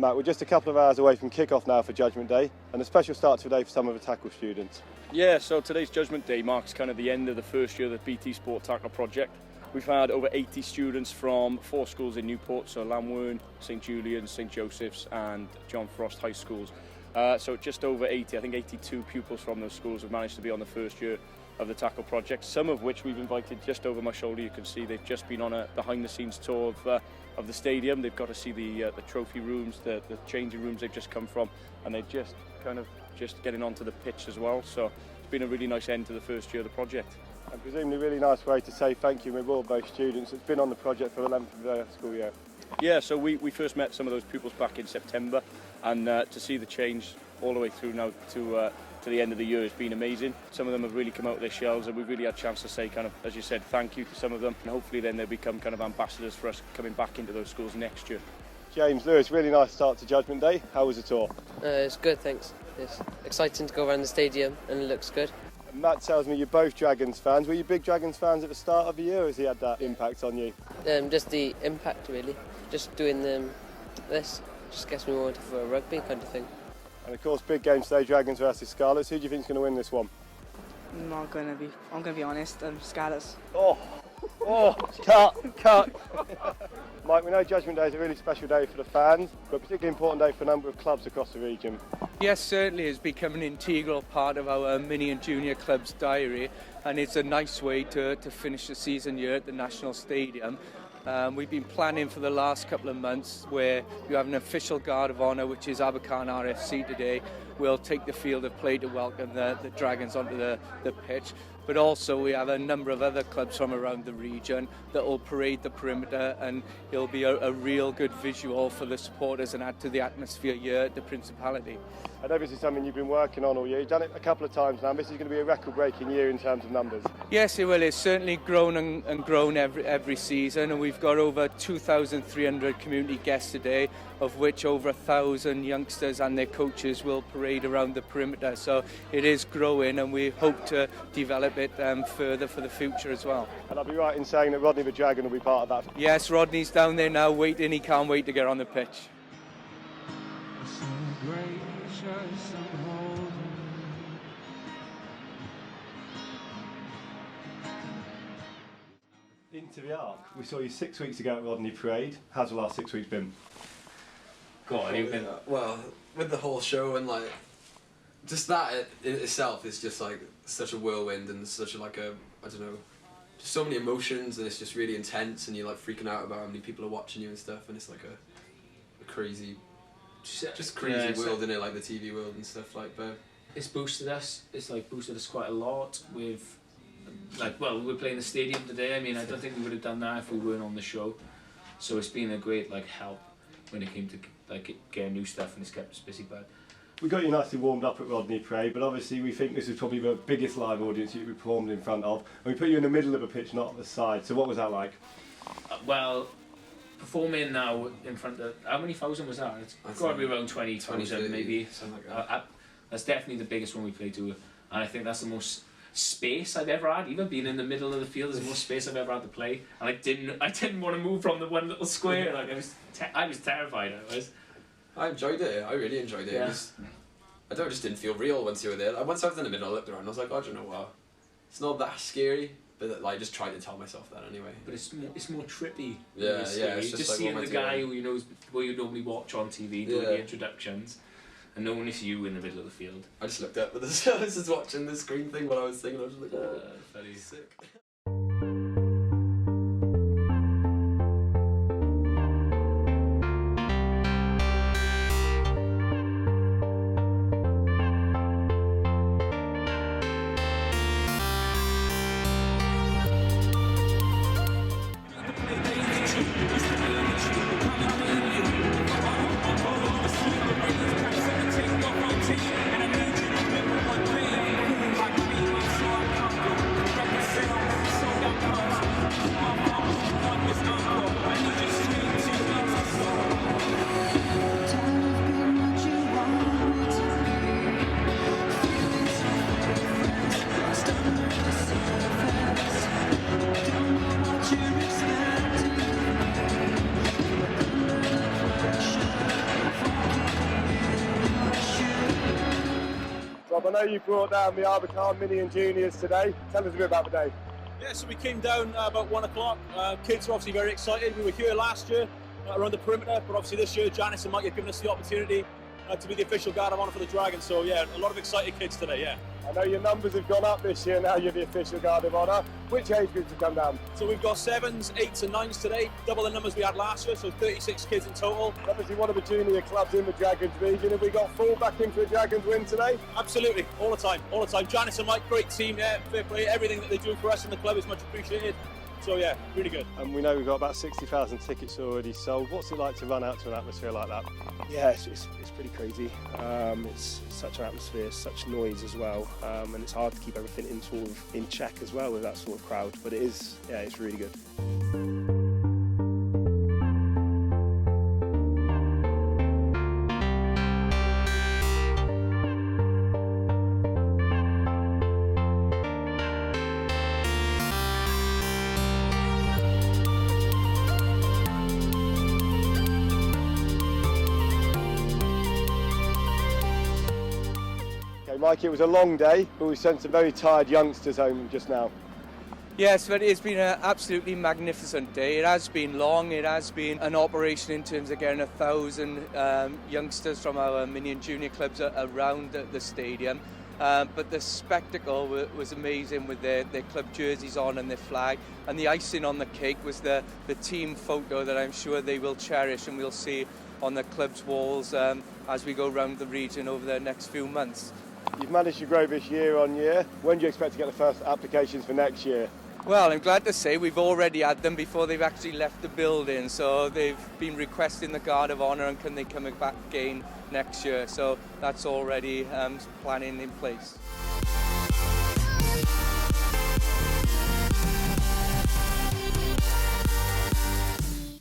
Matt, we're just a couple of hours away from kick-off now for Judgement Day, and a special start today for some of the tackle students. Yeah, so today's Judgement Day marks kind of the end of the first year of the BT Sport Tackle project. We've had over 80 students from 4 schools in Newport, so Lamworn, St Julian's, St Joseph's and John Frost High Schools. So just over 80, I think 82 pupils from those schools have managed to be on the first year of the tackle project, some of which we've invited just over my shoulder. You can see they've just been on a behind-the-scenes tour of the stadium. They've got to see the trophy rooms, the changing rooms they've just come from, and they're just getting onto the pitch as well. So it's been a really nice end to the first year of the project. And presumably a really nice way to say thank you and reward both students that's been on the project for the length of the school year. Yeah, so we first met some of those pupils back in September, and to see the change all the way through now to the end of the year has been amazing. Some of them have really come out of their shells, and we've really had a chance to say, kind of, as you said, thank you to some of them, and hopefully then they'll become kind of ambassadors for us coming back into those schools next year. James, Lewis, really nice start to Judgement Day. How was the tour? It's good, thanks. It's exciting to go around the stadium and it looks good. Matt tells me you're both Dragons fans. Were you big Dragons fans at the start of the year, or has he had that impact on you? Just the impact, really. Just doing this just gets me more for a rugby kind of thing. And of course, big game today, Dragons versus Scarlets. Who do you think is going to win this one? I'm gonna be honest. Scarlets. Cut. Mike, we know Judgement Day is a really special day for the fans, but a particularly important day for a number of clubs across the region. Yes, certainly it's become an integral part of our mini and junior club's diary, and it's a nice way to finish the season here at the National Stadium. We've been planning for the last couple of months where you have an official guard of honour, which is Abercarn RFC today. We'll take the field of play to welcome the Dragons onto the pitch. But also we have a number of other clubs from around the region that will parade the perimeter, and it'll be a real good visual for the supporters and add to the atmosphere here at the Principality. I know this is something you've been working on all year. You've done it a couple of times now. This is going to be a record-breaking year in terms of numbers. Yes, it will. It's certainly grown and grown every season, and we've got over 2,300 community guests today, of which over 1,000 youngsters and their coaches will parade around the perimeter. So it is growing, and we hope to develop it further for the future as well. And I'll be right in saying that Rodney the Dragon will be part of that. Yes, Rodney's down there now waiting. He can't wait to get on the pitch. Into the Arc. We saw you 6 weeks ago at Rodney Parade. How's the last 6 weeks been? Well, with the whole show and like just that in itself is just like such a whirlwind and such a, I don't know, just so many emotions, and it's just really intense, and you're like freaking out about how many people are watching you and stuff, and it's like a crazy, just crazy world in it, like the TV world and stuff like. But it's boosted us. It's like boosted us quite a lot. With we're playing the stadium today. I mean, I don't think we would have done that if we weren't on the show. So it's been a great help when it came to getting new stuff, and it's kept us busy. But We got you nicely warmed up at Rodney Parade, but obviously we think this is probably the biggest live audience you've performed in front of, and we put you in the middle of a pitch, not at the side. So what was that like? Well, performing now in front of, how many thousand was that? It's got to be around 20,000 maybe. Something like that. That's definitely the biggest one we played to, and I think that's the most space I've ever had. Even being in the middle of the field is the most space I've ever had to play, and I didn't want to move from the one little square. Like I was terrified. I enjoyed it. I really enjoyed it. Yeah. It just didn't feel real once you were there. Once I was in the middle, I looked around and I was like, oh, do you know what? It's not that scary. But I just tried to tell myself that anyway. But it's more trippy. Yeah, yeah. It's just like seeing the guy who you normally watch on TV doing the introductions, and knowing it's you in the middle of the field. I just looked up at this. I was just watching the screen thing while I was singing. I was just like, oh, very sick. I know you brought down the Abercarn Mini and Juniors today. Tell us a bit about the day. Yeah, so we came down about 1 o'clock. Kids are obviously very excited. We were here last year around the perimeter, but obviously this year Janice and Mike have given us the opportunity to be the official guard of honour for the Dragons. So yeah, a lot of excited kids today, yeah. I know your numbers have gone up this year, now you're the official guard of honour. Which age groups have come down? So we've got 7s, 8s and 9s today, double the numbers we had last year, so 36 kids in total. Obviously one of the junior clubs in the Dragons region. Have we got full backing for a Dragons win today? Absolutely, all the time. Janice and Mike, great team, yeah, fair play. Everything that they do for us in the club is much appreciated. So yeah, really good. And we know we've got about 60,000 tickets already sold. What's it like to run out to an atmosphere like that? Yeah, it's pretty crazy. It's such an atmosphere, such noise as well, and it's hard to keep everything in check as well with that sort of crowd. But it is, yeah, it's really good. Mike, it was a long day, but we sent some very tired youngsters home just now. Yes, but it's been an absolutely magnificent day. It has been long, it has been an operation in terms of getting 1,000 youngsters from our mini and junior clubs around the stadium. But the spectacle was amazing with their club jerseys on and their flag. And the icing on the cake was the team photo that I'm sure they will cherish and we'll see on the club's walls as we go around the region over the next few months. You've managed to grow this year on year. When do you expect to get the first applications for next year? Well, I'm glad to say we've already had them before they've actually left the building. So they've been requesting the Guard of Honour and can they come back again next year. So that's already planning in place.